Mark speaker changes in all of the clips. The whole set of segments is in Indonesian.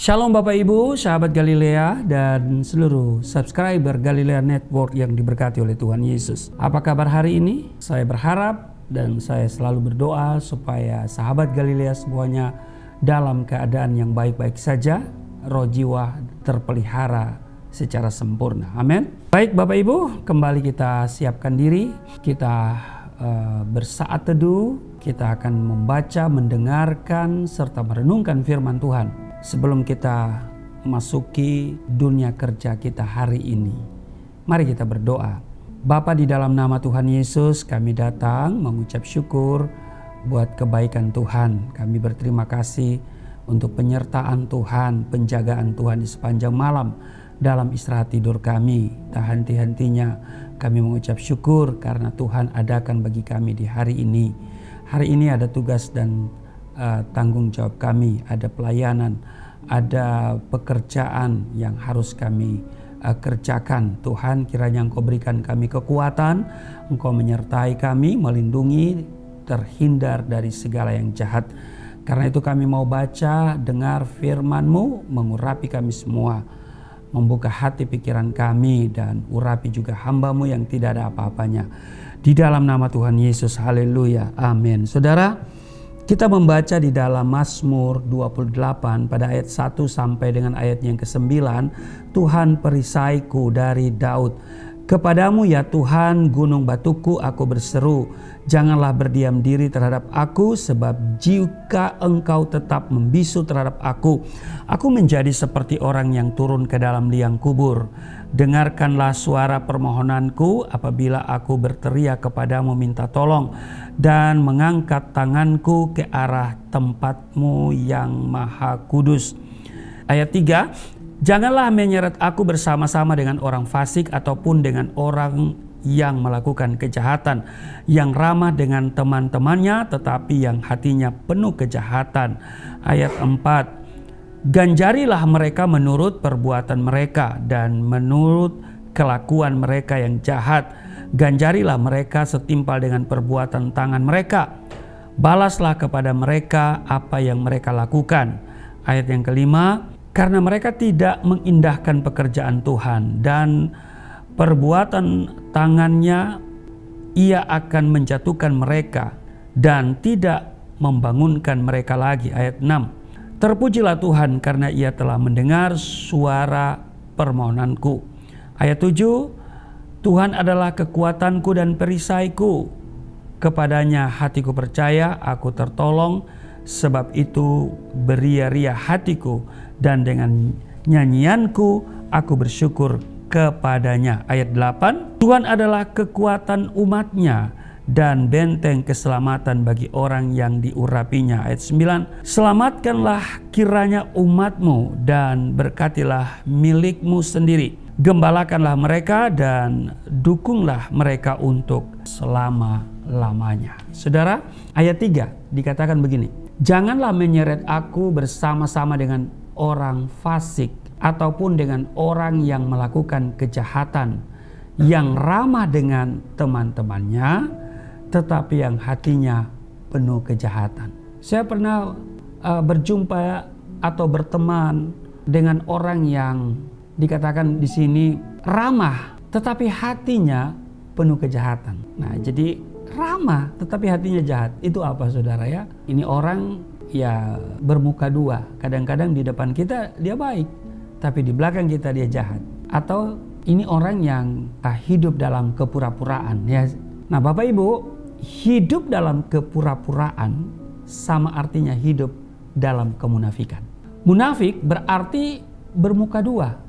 Speaker 1: Shalom Bapak Ibu, sahabat Galilea dan seluruh subscriber Galilea Network yang diberkati oleh Tuhan Yesus. Apa kabar hari ini? Saya berharap dan saya selalu berdoa supaya sahabat Galilea semuanya dalam keadaan yang baik-baik saja, roh jiwa terpelihara secara sempurna. Amin. Baik Bapak Ibu, kembali kita siapkan diri, kita bersaat teduh, kita akan membaca, mendengarkan, serta merenungkan firman Tuhan. Sebelum kita masuki dunia kerja kita hari ini, mari kita berdoa. Bapa, di dalam nama Tuhan Yesus kami datang mengucap syukur buat kebaikan Tuhan. Kami berterima kasih untuk penyertaan Tuhan, penjagaan Tuhan di sepanjang malam dalam istirahat tidur kami. Tak henti-hentinya kami mengucap syukur karena Tuhan adakan bagi kami di hari ini. Hari ini ada tugas dan tanggung jawab kami, ada pelayanan, ada pekerjaan yang harus kami kerjakan. Tuhan, kiranya Engkau berikan kami kekuatan, Engkau menyertai kami, melindungi, terhindar dari segala yang jahat. Karena itu kami mau baca, dengar firman-Mu, mengurapi kami semua, membuka hati pikiran kami dan urapi juga hamba-Mu yang tidak ada apa-apanya. Di dalam nama Tuhan Yesus, haleluya, amin. Saudara, kita membaca di dalam Mazmur 28 pada ayat 1 sampai dengan ayat yang ke-9. Tuhan perisaiku dari Daud. Kepadamu ya Tuhan gunung batuku aku berseru. Janganlah berdiam diri terhadap aku, sebab jika Engkau tetap membisu terhadap aku menjadi seperti orang yang turun ke dalam liang kubur. Dengarkanlah suara permohonanku apabila aku berteriak kepadamu minta tolong, dan mengangkat tanganku ke arah tempat-Mu yang maha kudus. Ayat 3, janganlah menyeret aku bersama-sama dengan orang fasik ataupun dengan orang yang melakukan kejahatan, yang ramah dengan teman-temannya tetapi yang hatinya penuh kejahatan. Ayat 4, ganjarilah mereka menurut perbuatan mereka dan menurut kelakuan mereka yang jahat. Ganjarilah mereka setimpal dengan perbuatan tangan mereka. Balaslah kepada mereka apa yang mereka lakukan. Ayat yang kelima, karena mereka tidak mengindahkan pekerjaan Tuhan dan perbuatan tangannya, ia akan menjatuhkan mereka dan tidak membangunkan mereka lagi. Ayat 6, terpujilah Tuhan karena ia telah mendengar suara permohonanku. Ayat 7, Tuhan adalah kekuatanku dan perisaiku. Kepadanya hatiku percaya, aku tertolong. Sebab itu beria-ria hatiku dan dengan nyanyianku aku bersyukur kepadanya. Ayat 8, Tuhan adalah kekuatan umatnya dan benteng keselamatan bagi orang yang diurapinya. Ayat 9, selamatkanlah kiranya umatmu dan berkatilah milikmu sendiri. Gembalakanlah mereka dan dukunglah mereka untuk selama-lamanya. Saudara, ayat 3 dikatakan begini, janganlah menyeret aku bersama-sama dengan orang fasik ataupun dengan orang yang melakukan kejahatan, yang ramah dengan teman-temannya tetapi yang hatinya penuh kejahatan. Saya pernah berjumpa atau berteman dengan orang yang dikatakan di sini ramah tetapi hatinya penuh kejahatan. Nah, jadi ramah tetapi hatinya jahat. Itu apa saudara ya? Ini orang ya bermuka dua. Kadang-kadang di depan kita dia baik, tapi di belakang kita dia jahat. Atau ini orang yang hidup dalam kepura-puraan ya. Nah, Bapak Ibu, hidup dalam kepura-puraan sama artinya hidup dalam kemunafikan. Munafik berarti bermuka dua.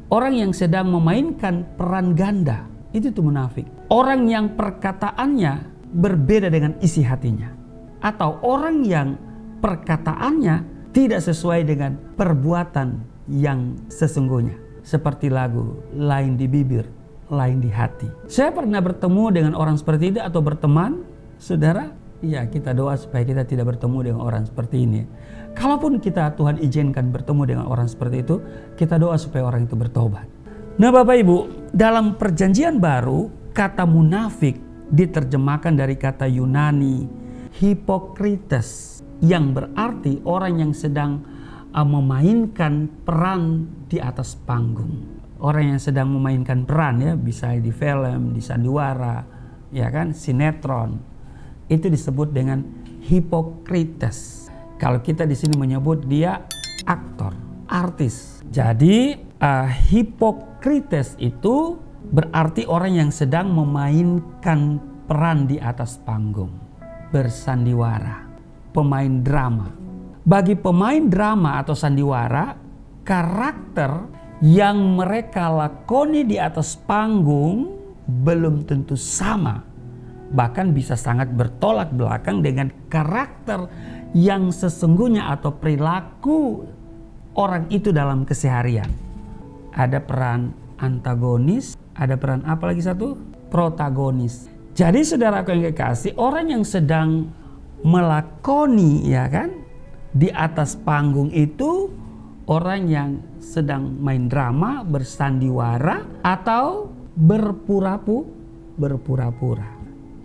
Speaker 1: Orang yang sedang memainkan peran ganda, itu tuh munafik. Orang yang perkataannya berbeda dengan isi hatinya. Atau orang yang perkataannya tidak sesuai dengan perbuatan yang sesungguhnya. Seperti lagu, lain di bibir, lain di hati. Saya pernah bertemu dengan orang seperti itu atau berteman, saudara. Ya, kita doa supaya kita tidak bertemu dengan orang seperti ini. Kalaupun kita Tuhan izinkan bertemu dengan orang seperti itu, kita doa supaya orang itu bertobat. Nah Bapak Ibu, dalam perjanjian baru, kata munafik diterjemahkan dari kata Yunani Hipokrites, yang berarti orang yang sedang memainkan peran di atas panggung. Orang yang sedang memainkan peran, ya, bisa di film, di sandiwara, ya kan, sinetron, itu disebut dengan hipokrites. Kalau kita di sini menyebut dia aktor, artis. Jadi hipokrites itu berarti orang yang sedang memainkan peran di atas panggung, bersandiwara, pemain drama. Bagi pemain drama atau sandiwara, karakter yang mereka lakoni di atas panggung belum tentu sama, bahkan bisa sangat bertolak belakang dengan karakter yang sesungguhnya atau perilaku orang itu dalam keseharian. Ada peran antagonis, ada peran apa lagi satu? Protagonis. Jadi saudaraku yang kekasih, orang yang sedang melakoni, ya kan, di atas panggung itu orang yang sedang main drama, bersandiwara, atau berpura-pura.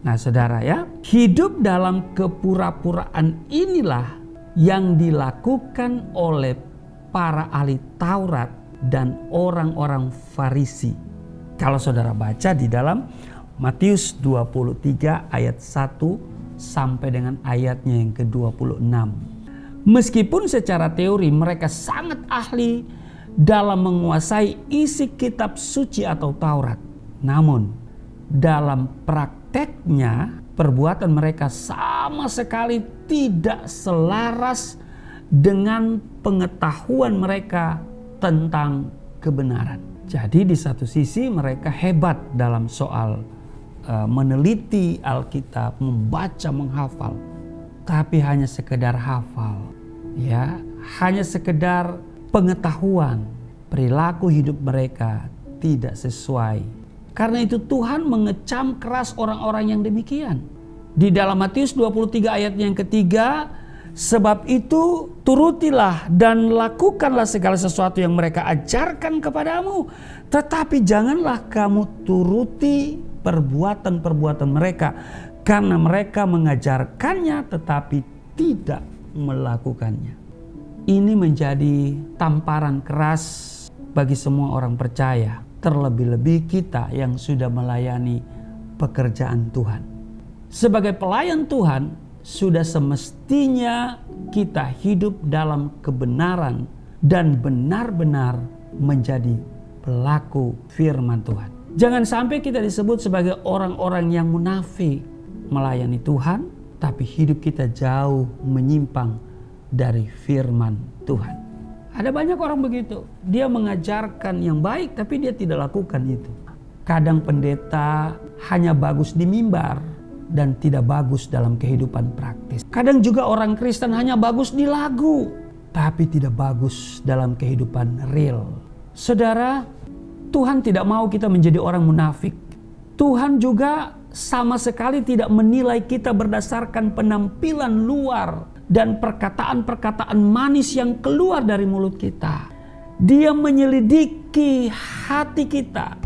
Speaker 1: Nah saudara ya, hidup dalam kepura-puraan inilah yang dilakukan oleh para ahli Taurat dan orang-orang Farisi. Kalau saudara baca di dalam Matius 23 ayat 1 sampai dengan ayatnya yang ke-26. Meskipun secara teori mereka sangat ahli dalam menguasai isi kitab suci atau Taurat, namun dalam prakteknya perbuatan mereka sama sekali tidak selaras dengan pengetahuan mereka tentang kebenaran. Jadi di satu sisi mereka hebat dalam soal meneliti Alkitab, membaca, menghafal, tapi hanya sekedar hafal, ya, hanya sekedar pengetahuan, perilaku hidup mereka tidak sesuai. Karena itu Tuhan mengecam keras orang-orang yang demikian. Di dalam Matius 23 ayat yang ketiga, sebab itu turutilah dan lakukanlah segala sesuatu yang mereka ajarkan kepadamu, tetapi janganlah kamu turuti perbuatan-perbuatan mereka, karena mereka mengajarkannya tetapi tidak melakukannya. Ini menjadi tamparan keras bagi semua orang percaya, terlebih-lebih kita yang sudah melayani pekerjaan Tuhan. Sebagai pelayan Tuhan, sudah semestinya kita hidup dalam kebenaran dan benar-benar menjadi pelaku firman Tuhan. Jangan sampai kita disebut sebagai orang-orang yang munafik melayani Tuhan, tapi hidup kita jauh menyimpang dari firman Tuhan. Ada banyak orang begitu. Dia mengajarkan yang baik, tapi dia tidak lakukan itu. Kadang pendeta hanya bagus di mimbar dan tidak bagus dalam kehidupan praktis. Kadang juga orang Kristen hanya bagus di lagu, tapi tidak bagus dalam kehidupan real. Saudara, Tuhan tidak mau kita menjadi orang munafik. Tuhan juga sama sekali tidak menilai kita berdasarkan penampilan luar dan perkataan-perkataan manis yang keluar dari mulut kita. Dia menyelidiki hati kita.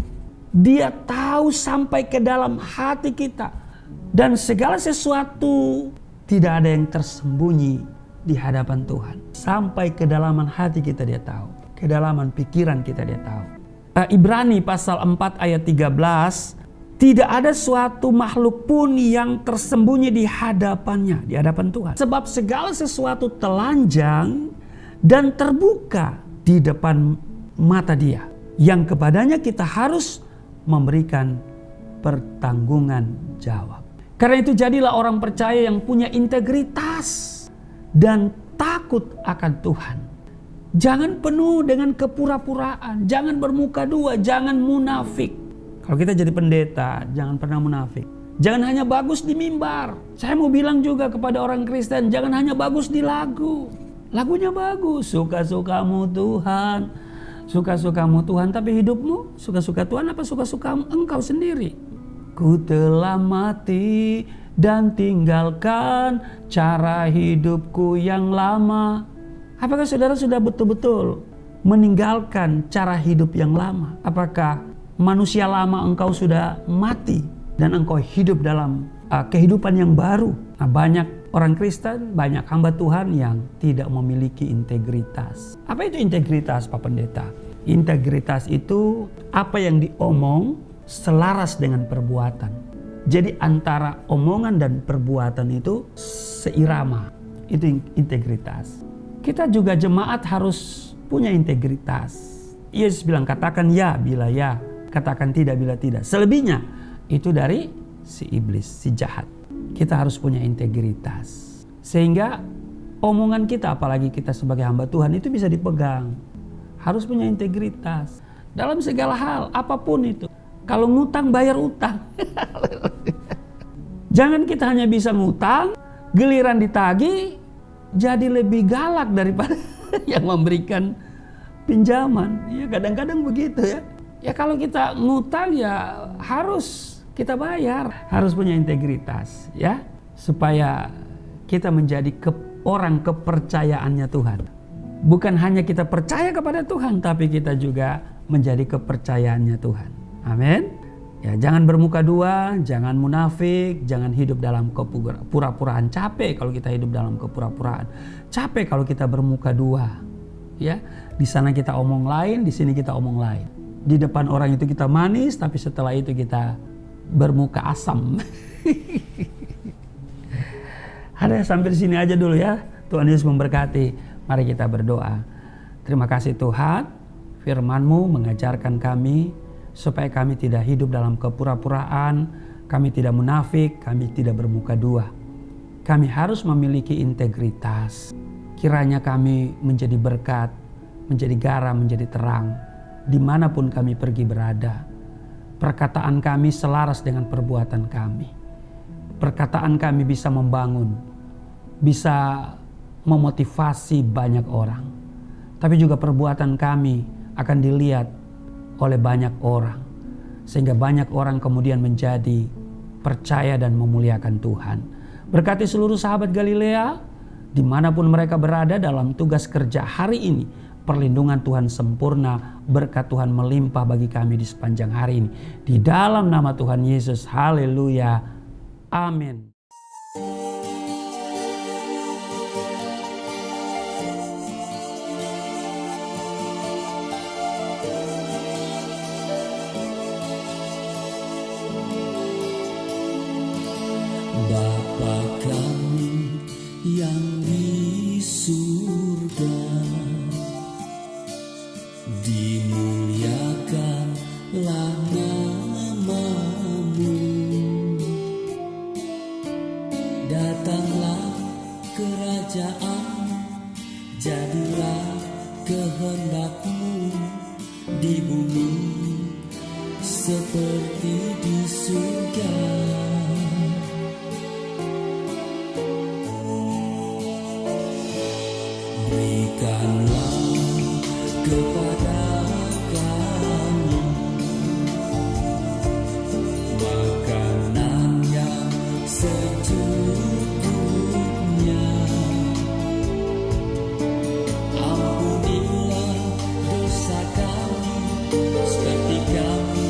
Speaker 1: Dia tahu sampai ke dalam hati kita. Dan segala sesuatu tidak ada yang tersembunyi di hadapan Tuhan. Sampai kedalaman hati kita dia tahu. Kedalaman pikiran kita dia tahu. Ibrani pasal 4 ayat 13. Tidak ada suatu makhluk pun yang tersembunyi di hadapannya, di hadapan Tuhan. Sebab segala sesuatu telanjang dan terbuka di depan mata Dia, yang kepadanya kita harus memberikan pertanggungan jawab. Karena itu jadilah orang percaya yang punya integritas dan takut akan Tuhan. Jangan penuh dengan kepura-puraan, jangan bermuka dua, jangan munafik. Kalau kita jadi pendeta, jangan pernah munafik. Jangan hanya bagus di mimbar. Saya mau bilang juga kepada orang Kristen, jangan hanya bagus di lagu. Lagunya bagus, suka-sukamu Tuhan, suka-sukamu Tuhan, tapi hidupmu suka-suka Tuhan apa suka-sukamu engkau sendiri? Ku telah mati dan tinggalkan cara hidupku yang lama. Apakah saudara sudah betul-betul meninggalkan cara hidup yang lama? Apakah manusia lama engkau sudah mati dan engkau hidup dalam kehidupan yang baru. Nah, banyak orang Kristen, banyak hamba Tuhan yang tidak memiliki integritas. Apa itu integritas, Pak Pendeta? Integritas itu apa yang diomong selaras dengan perbuatan. Jadi antara omongan dan perbuatan itu seirama. Itu integritas. Kita juga jemaat harus punya integritas. Yesus bilang katakan ya bila ya, katakan tidak bila tidak. Selebihnya itu dari si iblis, si jahat. Kita harus punya integritas. Sehingga omongan kita, apalagi kita sebagai hamba Tuhan, itu bisa dipegang. Harus punya integritas. Dalam segala hal, apapun itu. Kalau ngutang, bayar utang. Jangan kita hanya bisa ngutang, giliran ditagih, jadi lebih galak daripada yang memberikan pinjaman. Ya kadang-kadang begitu ya. Ya kalau kita ngutang ya harus kita bayar. Harus punya integritas ya. Supaya kita menjadi orang kepercayaannya Tuhan. Bukan hanya kita percaya kepada Tuhan, tapi kita juga menjadi kepercayaannya Tuhan. Amin. Ya, jangan bermuka dua, jangan munafik, jangan hidup dalam kepura-puraan. Capek kalau kita hidup dalam kepura-puraan. Capek kalau kita bermuka dua. Ya, di sana kita omong lain, di sini kita omong lain. Di depan orang itu kita manis, tapi setelah itu kita bermuka asam. Ada sampai di sini aja dulu ya. Tuhan Yesus memberkati. Mari kita berdoa. Terima kasih Tuhan, firman-Mu mengajarkan kami supaya kami tidak hidup dalam kepura-puraan, kami tidak munafik, kami tidak bermuka dua. Kami harus memiliki integritas. Kiranya kami menjadi berkat, menjadi garam, menjadi terang, dimanapun kami pergi berada. Perkataan kami selaras dengan perbuatan kami. Perkataan kami bisa membangun, bisa memotivasi banyak orang. Tapi juga perbuatan kami akan dilihat oleh banyak orang. Sehingga banyak orang kemudian menjadi percaya dan memuliakan Tuhan. Berkati seluruh sahabat Galilea, dimanapun mereka berada dalam tugas kerja hari ini, perlindungan Tuhan sempurna, berkat Tuhan melimpah bagi kami di sepanjang hari ini. Di dalam nama Tuhan Yesus, haleluya, amin.
Speaker 2: Bapa kami yang di surga, dimuliakanlah nama-Mu. Datanglah kerajaan, jadilah kehendak-Mu di bumi seperti di surga. Berikanlah kepada kami makanan yang secukupnya. Ampunilah dosa kami seperti kami